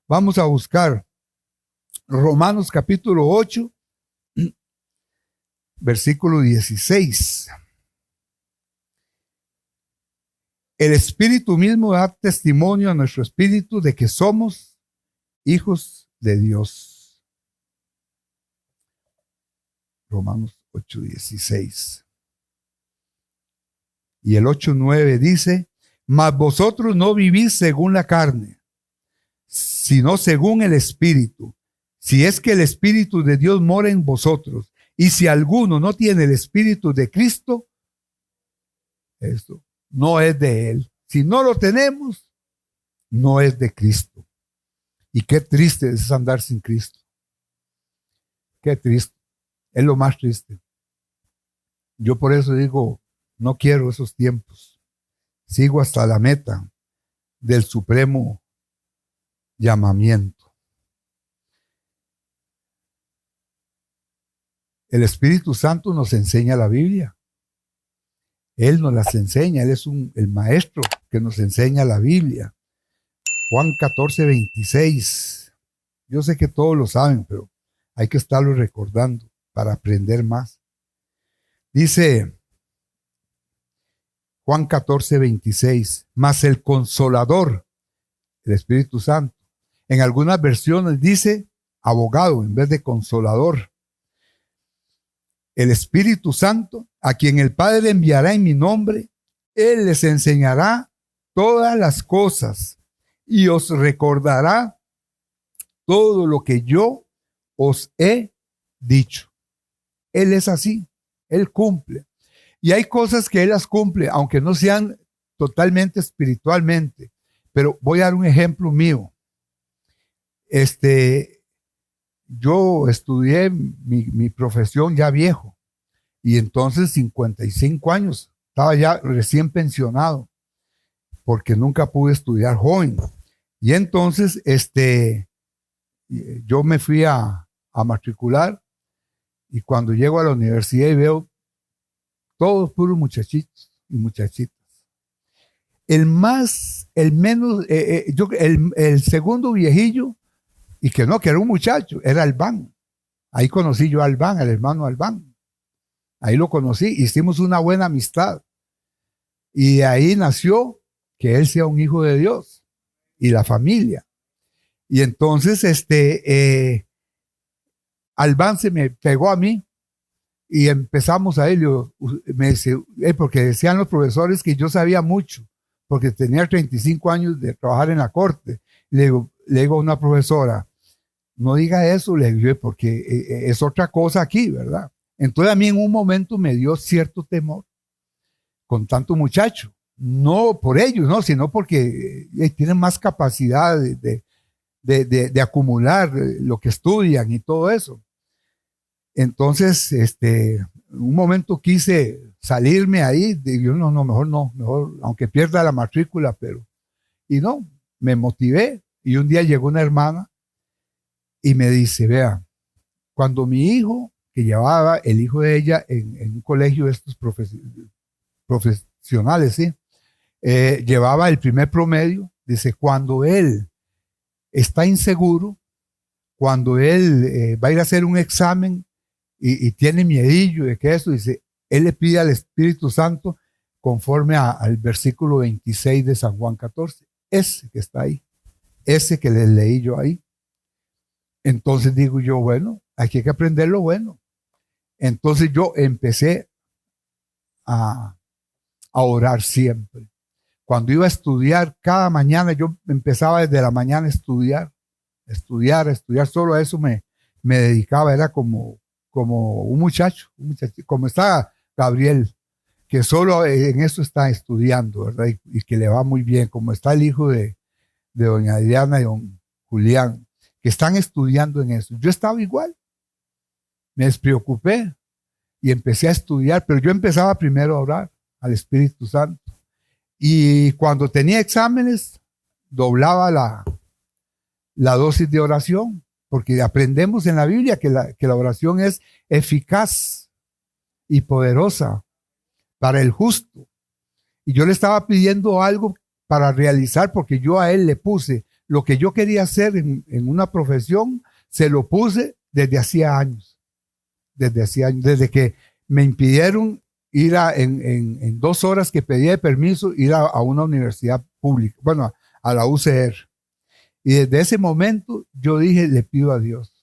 Vamos a buscar Romanos capítulo 8, versículo 16. El Espíritu mismo da testimonio a nuestro espíritu de que somos hijos de Dios. Romanos 8, 16. Y el 8:9 dice: mas vosotros no vivís según la carne, sino según el Espíritu, si es que el Espíritu de Dios mora en vosotros. Y si alguno no tiene el Espíritu de Cristo, esto no es de él. Si no lo tenemos, no es de Cristo. Y qué triste es andar sin Cristo. Qué triste. Es lo más triste. Yo por eso digo, no quiero esos tiempos. Sigo hasta la meta del supremo llamamiento. El Espíritu Santo nos enseña la Biblia. Él nos las enseña. Él es el maestro que nos enseña la Biblia. Juan 14, 26. Yo sé que todos lo saben, pero hay que estarlo recordando para aprender más. Dice Juan 14, 26. Mas el Consolador, el Espíritu Santo. En algunas versiones dice abogado en vez de consolador. El Espíritu Santo, a quien el Padre enviará en mi nombre, Él les enseñará todas las cosas y os recordará todo lo que yo os he dicho. Él es así, Él cumple. Y hay cosas que Él las cumple, aunque no sean totalmente espiritualmente. Pero voy a dar un ejemplo mío. Yo estudié mi profesión ya viejo, y entonces 55 años, estaba ya recién pensionado, porque nunca pude estudiar joven. Y entonces yo me fui a matricular, y cuando llego a la universidad y veo todos puros muchachitos y muchachitas. El segundo viejillo, y que era un muchacho, era Albán. Ahí conocí yo a Albán, al hermano Albán. Ahí lo conocí, hicimos una buena amistad. Y de ahí nació que él sea un hijo de Dios y la familia. Y entonces Albán se me pegó a mí y empezamos a ir. Me dice, porque decían los profesores que yo sabía mucho, porque tenía 35 años de trabajar en la corte. Le digo a una profesora, no diga eso, le digo, porque es otra cosa aquí, ¿verdad? Entonces a mí en un momento me dio cierto temor con tanto muchacho. No por ellos, no, sino porque tienen más capacidad de acumular lo que estudian y todo eso. Entonces, en un momento quise salirme ahí, digo, no, mejor, aunque pierda la matrícula, y no, me motivé. Y un día llegó una hermana y me dice, vea, cuando mi hijo, que llevaba el hijo de ella en un colegio de estos profesionales, ¿sí? Llevaba el primer promedio, dice, cuando él está inseguro, cuando él va a ir a hacer un examen y tiene miedillo de que eso, dice, él le pide al Espíritu Santo conforme al versículo 26 de San Juan 14, ese que está ahí, ese que les leí yo ahí. Entonces digo yo, bueno, aquí hay que aprender lo bueno. Entonces yo empecé a orar siempre. Cuando iba a estudiar cada mañana, yo empezaba desde la mañana a estudiar, solo a eso me dedicaba. Era como un muchacho, como estaba Gabriel, que solo en esto está estudiando, ¿verdad? Y que le va muy bien, como está el hijo de doña Adriana y don Julián, que están estudiando en eso. Yo estaba igual, me despreocupé y empecé a estudiar, pero yo empezaba primero a orar al Espíritu Santo. Y cuando tenía exámenes, doblaba la dosis de oración, porque aprendemos en la Biblia que la oración es eficaz y poderosa para el justo. Y yo le estaba pidiendo algo para realizar, porque yo a él le puse lo que yo quería hacer en una profesión, se lo puse desde hacía años, desde que me impidieron ir en 2 horas que pedí de permiso, ir a una universidad pública, bueno, a la UCR. Y desde ese momento yo dije, le pido a Dios,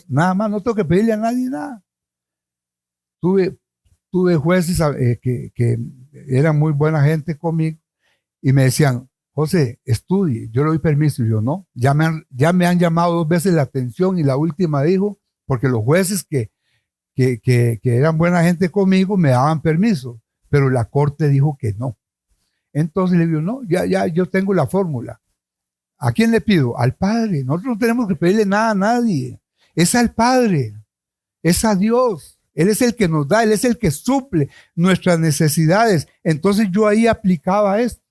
nada más, no tengo que pedirle a nadie nada. Tuve jueces que eran muy buena gente conmigo y me decían, José, estudie, yo le doy permiso. Y yo no, ya me han llamado 2 veces la atención y la última dijo, porque los jueces que eran buena gente conmigo me daban permiso, pero la corte dijo que no. Entonces le digo, no, ya yo tengo la fórmula. ¿A quién le pido? Al Padre. Nosotros no tenemos que pedirle nada a nadie. Es al Padre, es a Dios. Él es el que nos da, Él es el que suple nuestras necesidades. Entonces yo ahí aplicaba esto.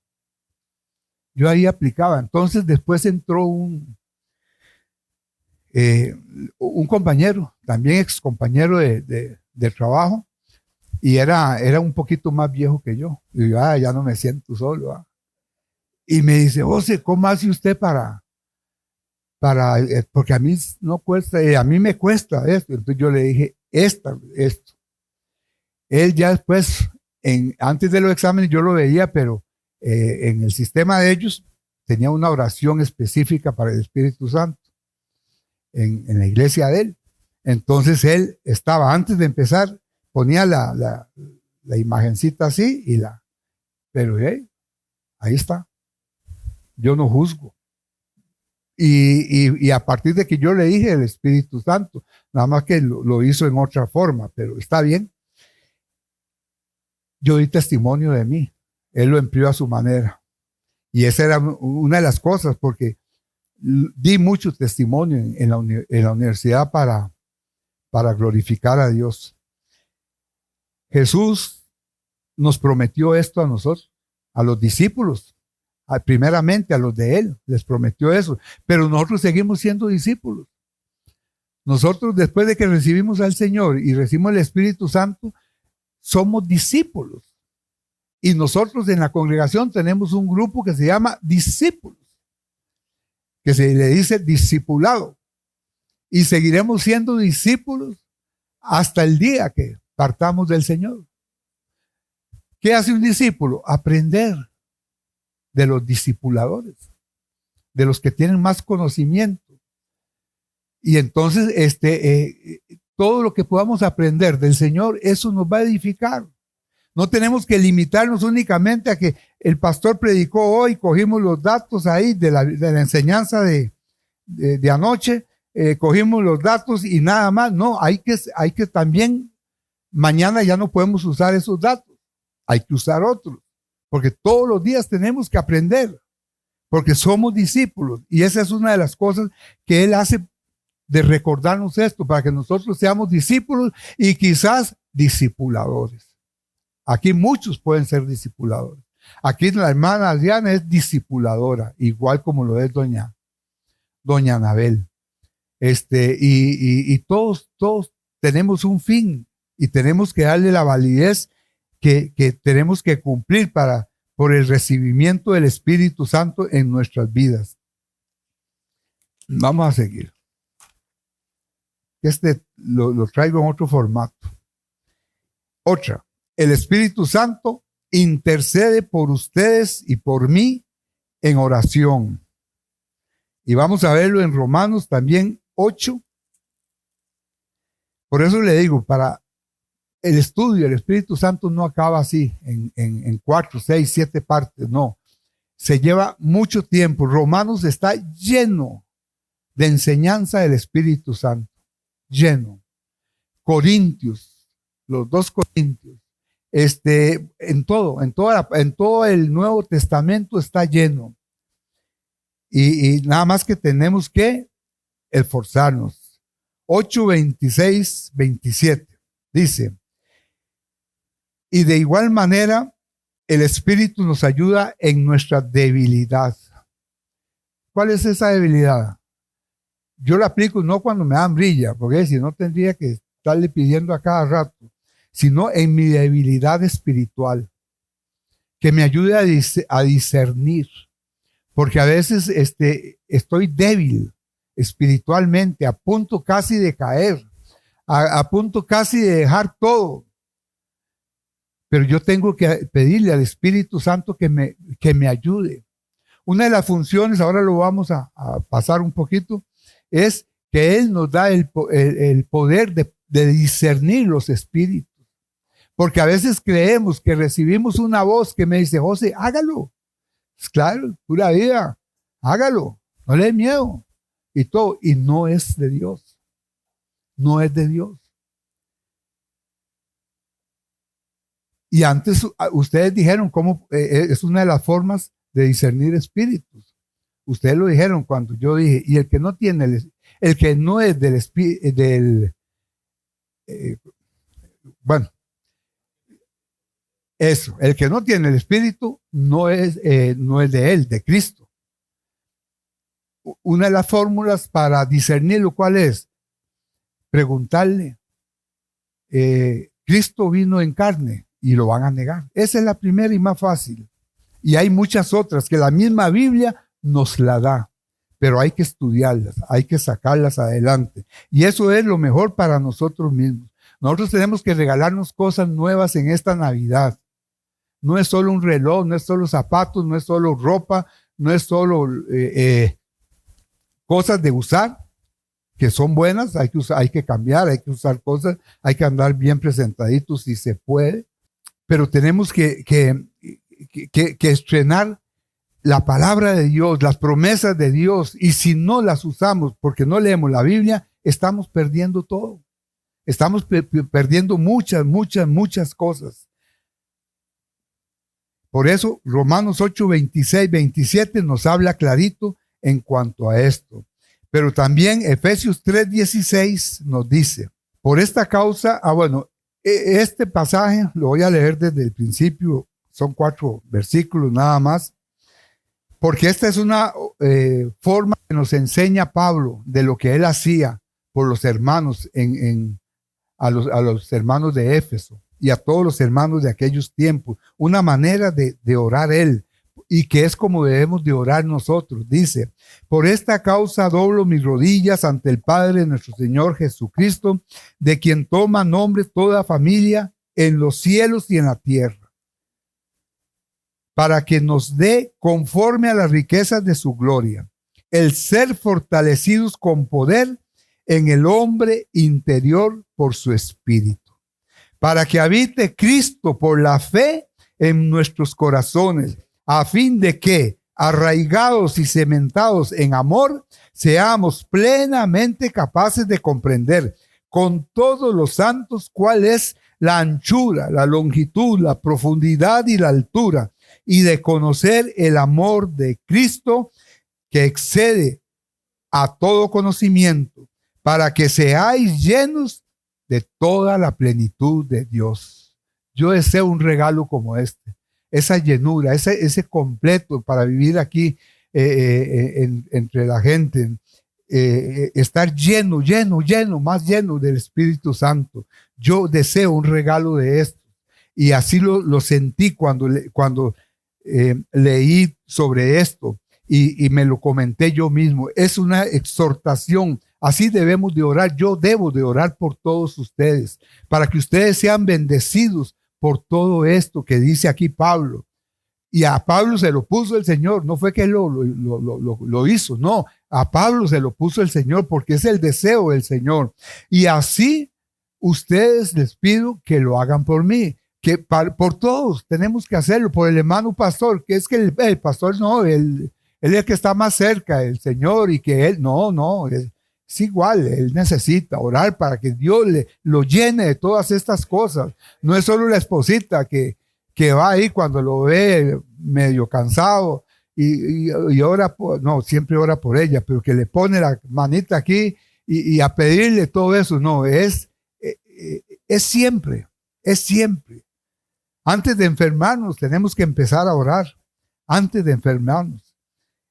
Entonces después entró un compañero, también ex compañero de trabajo, y era un poquito más viejo que yo. Y yo, ya no me siento solo. Y me dice, José, ¿cómo hace usted para porque a mí no cuesta, a mí me cuesta esto? Entonces yo le dije, esto. Él ya después, antes de los exámenes yo lo veía, pero en el sistema de ellos tenía una oración específica para el Espíritu Santo en la iglesia de él. Entonces él estaba, antes de empezar, ponía la imagencita así pero ahí está. Yo no juzgo. Y a partir de que yo le dije el Espíritu Santo, nada más que lo hizo en otra forma, pero está bien. Yo di testimonio de mí. Él lo empleó a su manera. Y esa era una de las cosas, porque di mucho testimonio en la universidad para glorificar a Dios. Jesús nos prometió esto a nosotros, a los discípulos. Primeramente a los de él, les prometió eso, pero nosotros seguimos siendo discípulos. Nosotros, después de que recibimos al Señor y recibimos el Espíritu Santo, somos discípulos. Y nosotros en la congregación tenemos un grupo que se llama discípulos, que se le dice discipulado, y seguiremos siendo discípulos hasta el día que partamos del Señor. ¿Qué hace un discípulo? Aprender de los discipuladores, de los que tienen más conocimiento. Y entonces todo lo que podamos aprender del Señor, eso nos va a edificar. No tenemos que limitarnos únicamente a que el pastor predicó hoy, cogimos los datos ahí de la enseñanza de anoche, cogimos los datos y nada más. No, hay que también, mañana ya no podemos usar esos datos, hay que usar otros. Porque todos los días tenemos que aprender, porque somos discípulos. Y esa es una de las cosas que Él hace, de recordarnos esto, para que nosotros seamos discípulos y quizás discipuladores. Aquí muchos pueden ser discipuladores. Aquí la hermana Adriana es discipuladora, igual como lo es doña Anabel. Y todos tenemos un fin y tenemos que darle la validez que tenemos que cumplir por el recibimiento del Espíritu Santo en nuestras vidas. Vamos a seguir. Lo traigo en otro formato. Otra, el Espíritu Santo intercede por ustedes y por mí en oración. Y vamos a verlo en Romanos también 8. Por eso le digo, para el estudio del Espíritu Santo no acaba así, en 4, 6, 7 partes, no. Se lleva mucho tiempo. Romanos está lleno de enseñanza del Espíritu Santo, lleno. Corintios, los 2 Corintios. En todo el Nuevo Testamento está lleno. Y nada más que tenemos que esforzarnos. 8, 26, 27. Dice, y de igual manera, el Espíritu nos ayuda en nuestra debilidad. ¿Cuál es esa debilidad? Yo la aplico no cuando me dan brilla, porque si no tendría que estarle pidiendo a cada rato, sino en mi debilidad espiritual, que me ayude a discernir, porque a veces estoy débil espiritualmente, a punto casi de caer, a punto casi de dejar todo, pero yo tengo que pedirle al Espíritu Santo que me ayude. Una de las funciones, ahora lo vamos a pasar un poquito, es que Él nos da el poder de discernir los espíritus. Porque a veces creemos que recibimos una voz que me dice, José, hágalo. Pues claro, pura vida, hágalo, no le dé miedo. Y todo, y no es de Dios. No es de Dios. Y antes ustedes dijeron cómo es una de las formas de discernir espíritus. Ustedes lo dijeron cuando yo dije, y el que no tiene, el que no es del espíritu, bueno, eso, el que no tiene el Espíritu no es de Él, de Cristo. Una de las fórmulas para discernirlo, ¿cuál es? Preguntarle, Cristo vino en carne, y lo van a negar. Esa es la primera y más fácil. Y hay muchas otras que la misma Biblia nos la da, pero hay que estudiarlas, hay que sacarlas adelante. Y eso es lo mejor para nosotros mismos. Nosotros tenemos que regalarnos cosas nuevas en esta Navidad. No es solo un reloj, no es solo zapatos, no es solo ropa, no es solo cosas de usar, que son buenas, hay que cambiar, hay que usar cosas, hay que andar bien presentaditos si se puede, pero tenemos que estrenar la palabra de Dios, las promesas de Dios, y si no las usamos porque no leemos la Biblia, estamos perdiendo todo. Estamos perdiendo muchas cosas. Por eso, Romanos 8, 26, 27 nos habla clarito en cuanto a esto. Pero también Efesios 3, 16 nos dice, por esta causa, este pasaje lo voy a leer desde el principio, son 4 versículos nada más, porque esta es una forma que nos enseña Pablo de lo que él hacía por los hermanos, a los hermanos de Éfeso y a todos los hermanos de aquellos tiempos, una manera de orar él, y que es como debemos de orar nosotros. Dice, por esta causa doblo mis rodillas ante el Padre de nuestro Señor Jesucristo, de quien toma nombre toda familia en los cielos y en la tierra, para que nos dé conforme a las riquezas de su gloria, el ser fortalecidos con poder en el hombre interior por su espíritu, para que habite Cristo por la fe en nuestros corazones, a fin de que, arraigados y cementados en amor, seamos plenamente capaces de comprender con todos los santos cuál es la anchura, la longitud, la profundidad y la altura, y de conocer el amor de Cristo que excede a todo conocimiento, para que seáis llenos de toda la plenitud de Dios. Yo deseo un regalo como este, esa llenura, ese completo para vivir aquí entre la gente, estar lleno, más lleno del Espíritu Santo. Yo deseo un regalo de esto, y así lo sentí cuando leí sobre esto y me lo comenté yo mismo. Es una exhortación. Así debemos de orar. Yo debo de orar por todos ustedes, para que ustedes sean bendecidos por todo esto que dice aquí Pablo. Y a Pablo se lo puso el Señor, no fue que él lo hizo, no, a Pablo se lo puso el Señor, porque es el deseo del Señor. Y así ustedes les pido que lo hagan por mí, que por todos tenemos que hacerlo, por el hermano pastor, que es que el pastor no, él es el que está más cerca del Señor, y que él, no, Es igual, él necesita orar para que Dios lo llene de todas estas cosas. No es solo la esposita que va ahí cuando lo ve medio cansado y ora no, siempre ora por ella, pero que le pone la manita aquí y a pedirle todo eso. No, es siempre, es siempre. Antes de enfermarnos tenemos que empezar a orar, antes de enfermarnos.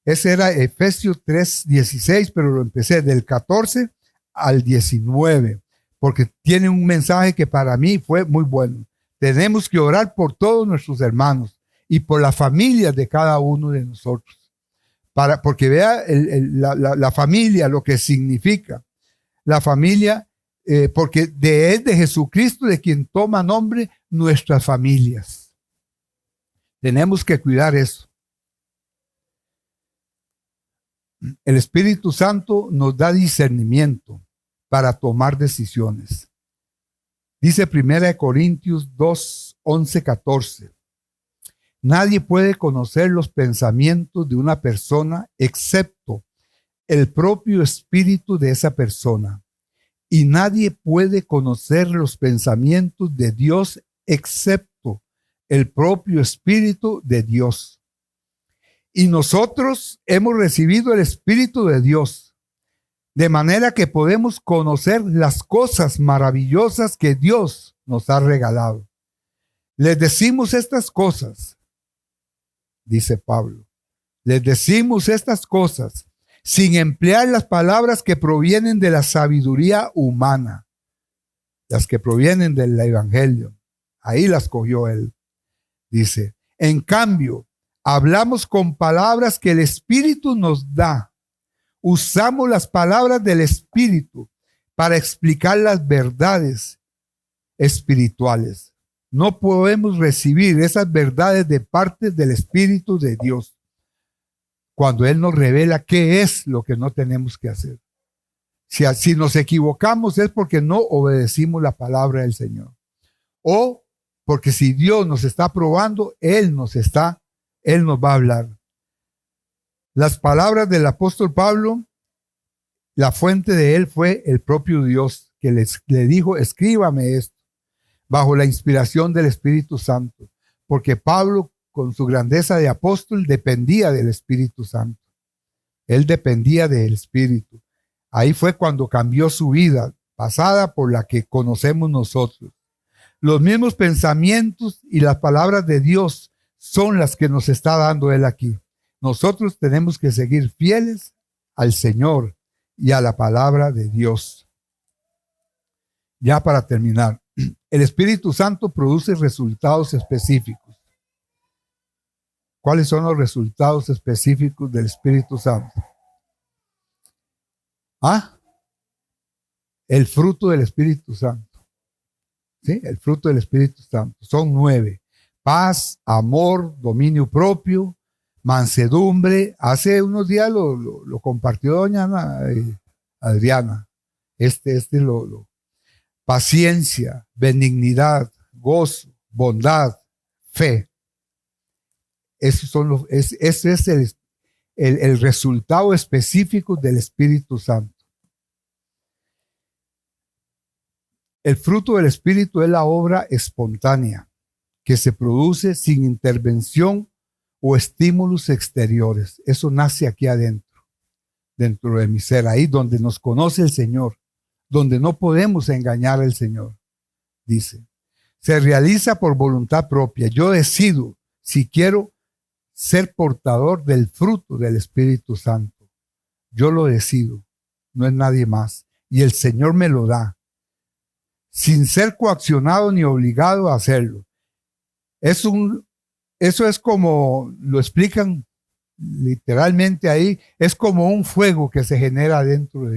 Ese era Efesios 3:16, pero lo empecé del 14 al 19, porque tiene un mensaje que para mí fue muy bueno. Tenemos que orar por todos nuestros hermanos y por la familia de cada uno de nosotros, porque vea la familia, lo que significa. La familia, porque de Jesucristo, de quien toma nombre nuestras familias. Tenemos que cuidar eso. El Espíritu Santo nos da discernimiento para tomar decisiones. Dice 1 Corintios 2, 11, 14. Nadie puede conocer los pensamientos de una persona excepto el propio espíritu de esa persona. Y nadie puede conocer los pensamientos de Dios excepto el propio espíritu de Dios. Y nosotros hemos recibido el Espíritu de Dios, de manera que podemos conocer las cosas maravillosas que Dios nos ha regalado. Les decimos estas cosas, dice Pablo, les decimos estas cosas sin emplear las palabras que provienen de la sabiduría humana, las que provienen del Evangelio. Ahí las cogió él. Dice, en cambio, hablamos con palabras que el Espíritu nos da. Usamos las palabras del Espíritu para explicar las verdades espirituales. No podemos recibir esas verdades de parte del Espíritu de Dios cuando Él nos revela qué es lo que no tenemos que hacer. Si nos equivocamos es porque no obedecimos la palabra del Señor. O porque si Dios nos está probando, Él nos va a hablar. Las palabras del apóstol Pablo, la fuente de él fue el propio Dios, que le dijo, escríbame esto, bajo la inspiración del Espíritu Santo, porque Pablo, con su grandeza de apóstol, dependía del Espíritu Santo. Él dependía del Espíritu. Ahí fue cuando cambió su vida pasada por la que conocemos nosotros. Los mismos pensamientos y las palabras de Dios son las que nos está dando Él aquí. Nosotros tenemos que seguir fieles al Señor y a la palabra de Dios. Ya para terminar, el Espíritu Santo produce resultados específicos. ¿Cuáles son los resultados específicos del Espíritu Santo? El fruto del Espíritu Santo. ¿Sí? El fruto del Espíritu Santo. Son 9. Paz, amor, dominio propio, mansedumbre. Hace unos días lo compartió doña Adriana. Paciencia, benignidad, gozo, bondad, fe. Ese es el resultado específico del Espíritu Santo. El fruto del Espíritu es la obra espontánea que se produce sin intervención o estímulos exteriores. Eso nace aquí adentro, dentro de mi ser, ahí donde nos conoce el Señor, donde no podemos engañar al Señor. Dice, se realiza por voluntad propia. Yo decido si quiero ser portador del fruto del Espíritu Santo. Yo lo decido, no es nadie más. Y el Señor me lo da, sin ser coaccionado ni obligado a hacerlo. Eso es como lo explican literalmente ahí, es como un fuego que se genera dentro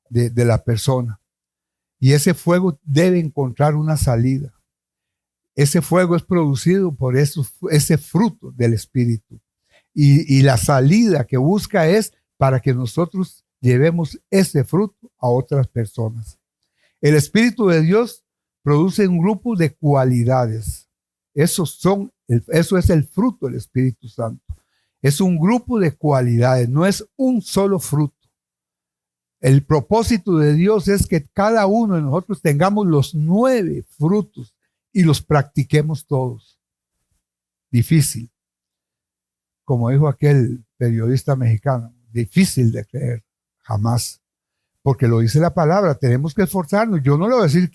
de la persona. Y ese fuego debe encontrar una salida. Ese fuego es producido por ese fruto del Espíritu. Y la salida que busca es para que nosotros llevemos ese fruto a otras personas. El Espíritu de Dios produce un grupo de cualidades. Eso es el fruto del Espíritu Santo. Es un grupo de cualidades, no es un solo fruto. El propósito de Dios es que cada uno de nosotros tengamos los 9 frutos y los practiquemos todos. Difícil. Como dijo aquel periodista mexicano, difícil de creer, jamás. Porque lo dice la palabra, tenemos que esforzarnos. Yo no le voy a decir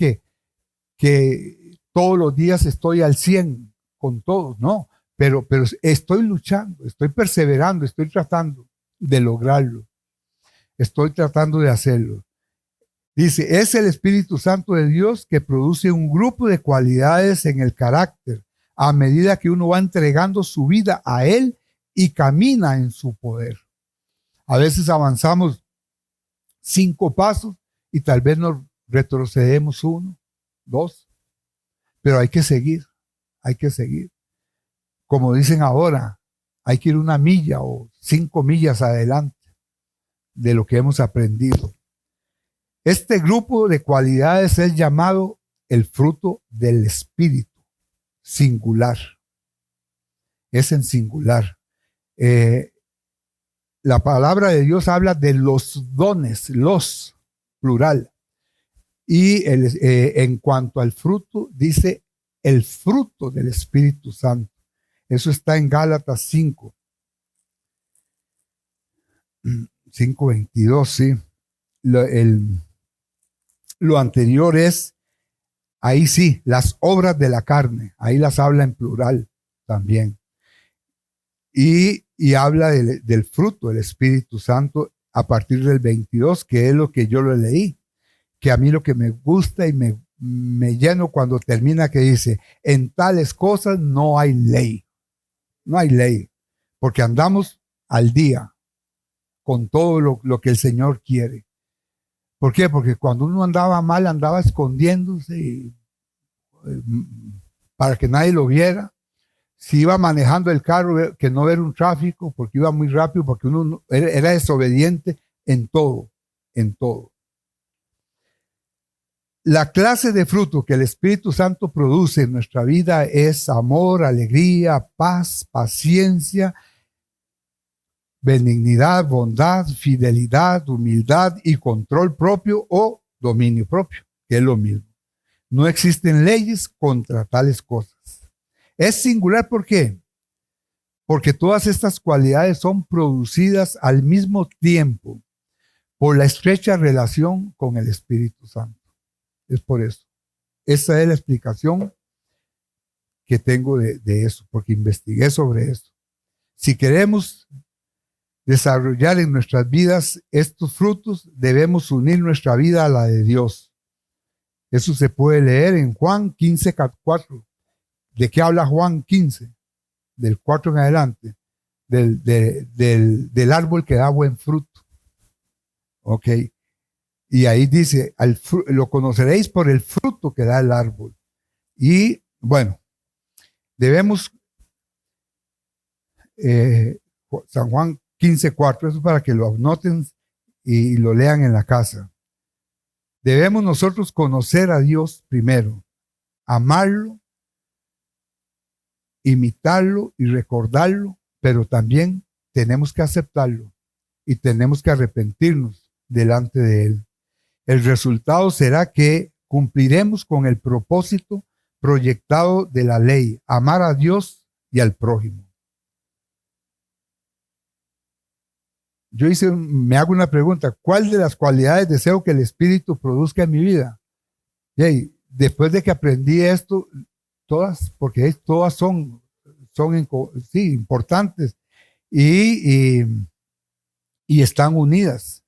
que todos los días estoy al 100 con todos, no. Pero estoy luchando, estoy perseverando, estoy tratando de lograrlo. Estoy tratando de hacerlo. Dice, es el Espíritu Santo de Dios que produce un grupo de cualidades en el carácter a medida que uno va entregando su vida a Él y camina en su poder. A veces avanzamos 5 pasos y tal vez nos retrocedemos 1, 2, pero hay que seguir, hay que seguir. Como dicen ahora, hay que ir 1 milla o 5 millas adelante de lo que hemos aprendido. Este grupo de cualidades es llamado el fruto del Espíritu, singular. Es en singular. La palabra de Dios habla de los dones, los, plural. Y en cuanto al fruto, dice el fruto del Espíritu Santo. Eso está en Gálatas 5. 5:22, sí. Lo anterior es, ahí sí, las obras de la carne. Ahí las habla en plural también. Y habla del fruto del Espíritu Santo a partir del 22, que es lo que yo lo leí. Que a mí lo que me gusta y me lleno cuando termina, que dice, en tales cosas no hay ley. No hay ley, porque andamos al día con todo lo que el Señor quiere. ¿Por qué? Porque cuando uno andaba mal, andaba escondiéndose para que nadie lo viera. Si iba manejando el carro, que no ver un tráfico, porque iba muy rápido, porque uno era desobediente en todo, en todo. La clase de fruto que el Espíritu Santo produce en nuestra vida es amor, alegría, paz, paciencia, benignidad, bondad, fidelidad, humildad y control propio o dominio propio, que es lo mismo. No existen leyes contra tales cosas. Es singular, ¿por qué? Porque todas estas cualidades son producidas al mismo tiempo por la estrecha relación con el Espíritu Santo. Es por eso. Esa es la explicación que tengo de eso, porque investigué sobre eso. Si queremos desarrollar en nuestras vidas estos frutos, debemos unir nuestra vida a la de Dios. Eso se puede leer en Juan 15:4. ¿De qué habla Juan 15? Del 4 en adelante. Del árbol que da buen fruto. Ok. Y ahí dice, lo conoceréis por el fruto que da el árbol. Y bueno, debemos, San Juan 15:4, eso para que lo anoten y lo lean en la casa. Debemos nosotros conocer a Dios primero, amarlo, imitarlo y recordarlo, pero también tenemos que aceptarlo y tenemos que arrepentirnos delante de Él. El resultado será que cumpliremos con el propósito proyectado de la ley, amar a Dios y al prójimo. Yo me hago una pregunta, ¿cuál de las cualidades deseo que el Espíritu produzca en mi vida? Y después de que aprendí esto, todas, porque todas son sí, importantes y están unidas.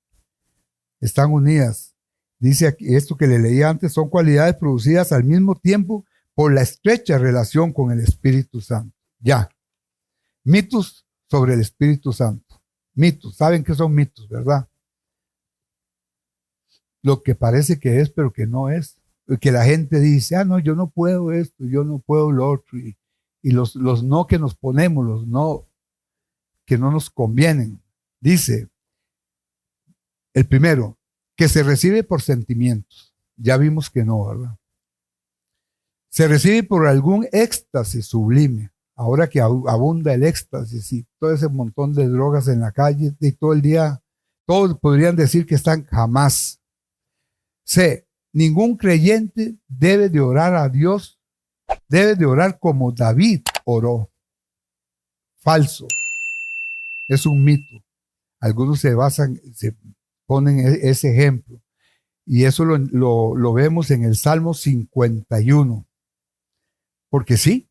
Están unidas. Dice aquí, esto que le leí antes, son cualidades producidas al mismo tiempo por la estrecha relación con el Espíritu Santo. Ya. Mitos sobre el Espíritu Santo. Mitos. ¿Saben qué son mitos, verdad? Lo que parece que es, pero que no es. Que la gente dice, no, yo no puedo esto, yo no puedo lo otro. Y los no que nos ponemos, los no que no nos convienen. Dice, el primero, que se recibe por sentimientos. Ya vimos que no, ¿verdad? Se recibe por algún éxtasis sublime. Ahora que abunda el éxtasis y todo ese montón de drogas en la calle y todo el día Todos podrían decir que están jamás. C. Ningún creyente debe de orar a Dios, debe de orar como David oró. Falso. Es un mito. Algunos se ponen ese ejemplo. Y eso lo vemos en el Salmo 51. Porque sí,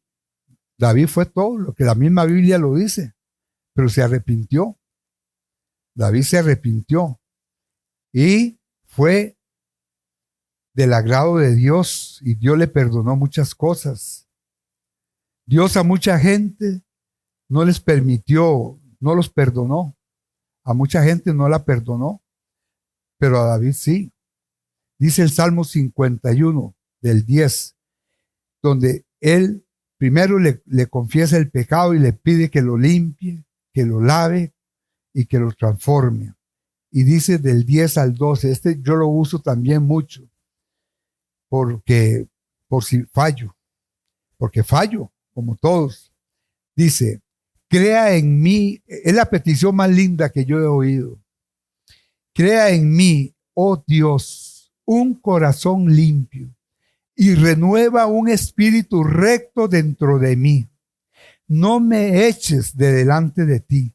David fue todo lo que la misma Biblia lo dice, pero se arrepintió. David se arrepintió y fue del agrado de Dios y Dios le perdonó muchas cosas. Dios a mucha gente no les permitió, no los perdonó. A mucha gente no la perdonó, pero a David sí. Dice el Salmo 51 del 10, donde él primero le confiesa el pecado y le pide que lo limpie, que lo lave y que lo transforme. Y dice del 10 al 12, yo lo uso también mucho, por si fallo, porque fallo, como todos. Dice, crea en mí, es la petición más linda que yo he oído. Crea en mí, oh Dios, un corazón limpio y renueva un espíritu recto dentro de mí. No me eches de delante de ti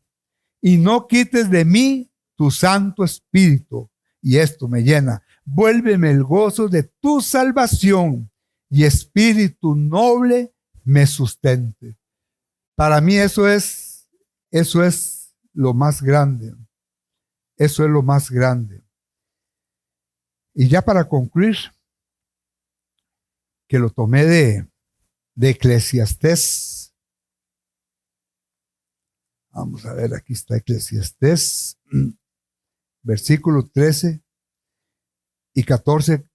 y no quites de mí tu Santo Espíritu. Y esto me llena. Vuélveme el gozo de tu salvación y espíritu noble me sustente. Para mí eso es lo más grande. Eso es lo más grande. Y ya para concluir, que lo tomé de Eclesiastés. Vamos a ver, aquí está Eclesiastés, versículos 13 y 14,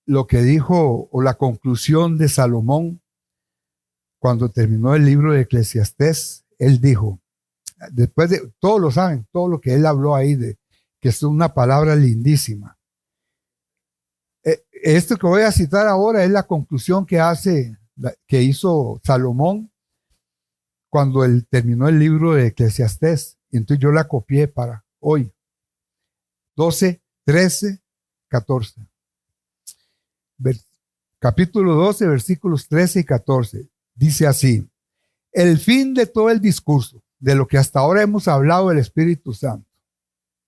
lo que dijo o la conclusión de Salomón cuando terminó el libro de Eclesiastés. Él dijo, después de, todos lo saben, todo lo que él habló ahí, que es una palabra lindísima. Esto que voy a citar ahora es la conclusión que hizo Salomón cuando él terminó el libro de Eclesiastés. Entonces yo la copié para hoy. 12, 13, 14. Capítulo 12, versículos 13 y 14. Dice así: el fin de todo el discurso, de lo que hasta ahora hemos hablado del Espíritu Santo,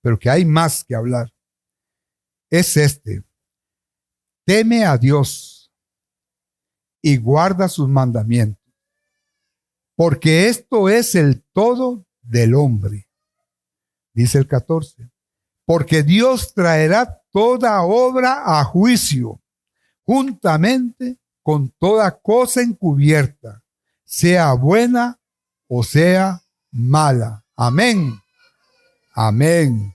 pero que hay más que hablar, es este: teme a Dios y guarda sus mandamientos, porque esto es el todo del hombre. Dice el 14, porque Dios traerá toda obra a juicio, juntamente con toda cosa encubierta, sea buena o sea mala. Amén. Amén.